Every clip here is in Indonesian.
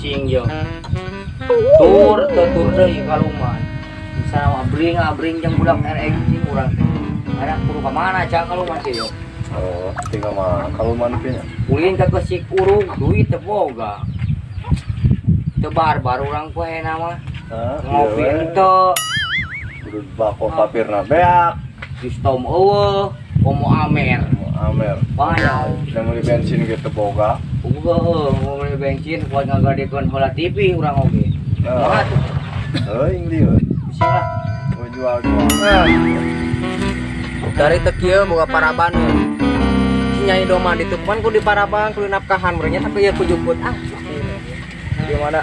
cing yo. Tur deui kaluman. Bisa abring jeung budak RX cing urang. Ada kudu ka mana cak kaluman kieu yo. Oh, tinggal mah kaluman pinya. Ulin ka kesik urung duit teu boga. Teu barbar urang poe na mah. Ngopi henteu. Kudu bako papirna beak. Sistem eueuh, komo amer. Amer. Banyak. Udah meuli bensin gitu boga. Mau beli bensin buat ngagadekeun heula TV urang oge. Moal atuh. Teuing lieu. Bisa lah. Mau jual-jual. Dari tekieu boga paraban. Si Nyai Doma ditukuman ku di paraban kudu nafkahan meureun nya tapi ya ku juput gimana?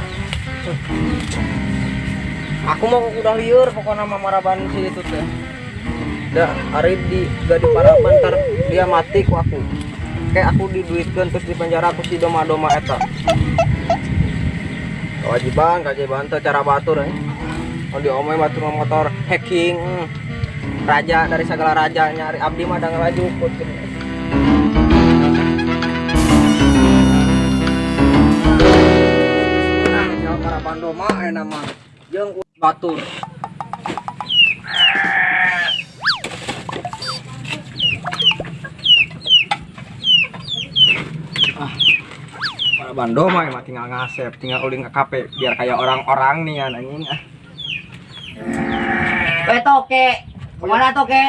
Aku mau udah lieur pokoknya mah maraban si itu teh. Da ari di paraban ntar dia mati ku aku. Kayak aku diduitkeun terus di penjara ku si Doma eta. Kewajiban teh cara batur Kalau diomongin batur motor hacking. Raja dari segala raja nyari abdi mah da ngelajukut. Nah, para bandoma nama jeung batur. Para bandoma mah tinggal ngasep, tinggal uling ke kafe biar kayak orang-orang nih anjing. Toke. Kemana toke?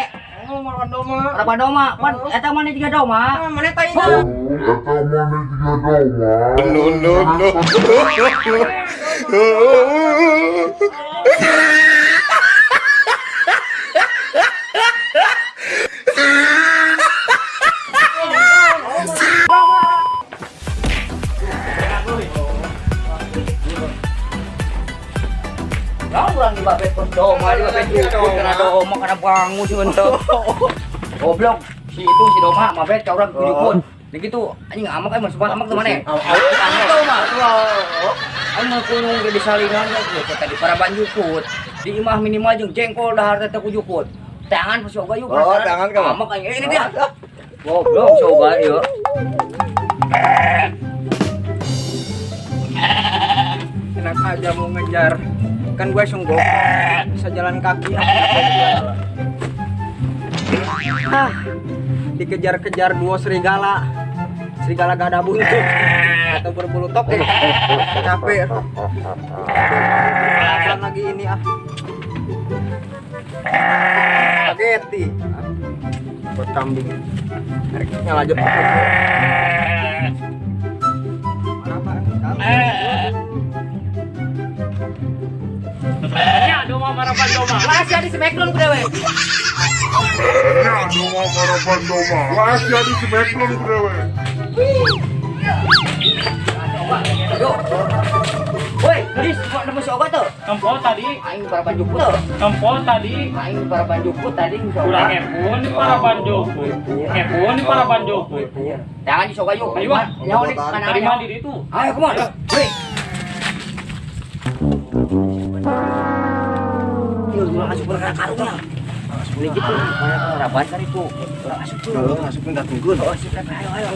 Oh, para bandoma. Para bandoma. Pan eta mana juga doma? Mana teh itu? No. Ya urang di babet doma, di babet jukut kana doma kana bangun sih henteu. Goblok. Si doma babet ka urang jukut. Begitu anjing amak masuk amak tuh mana? Amak tuh mah. Aing mah kunung di salingan ya tadi para banjukut. Di imah minimal jeung jengkol dahar teh ku jukut. Tangan soga yuk. Oh, tangan ka. Amak aing ini dia. Goblok soga ieu. Enak aja mau ngejar. Kan gue sungguh bisa jalan kaki. Dikejar-kejar dua serigala gak ada buntut atau berbulu toke. Capek lagi ini spaghetti buat kambing. Yang lanjut Ya, doma marapan doma. Wah, jadi smackdown ku dewe. Doma marapan doma. Wah, jadi smackdown ku dewe. Yo. Woi, geus nemu si obat tuh. Kempol tadi, Aing para banjukut tuh. kempol tadi, Aing para banjukut tadi kurang epun di para banjokut, epun di para banjokut. Jangan disoga yuk. Ayo, Nyawa di kana. tadi mah diri itu. Ayo, come on. Woi. Yuk, urang asup ka karungnya. Beli gitu, banyak raban kan itu. Urang asup tuh. Masukin datengkeun. Oh, siap, ayo.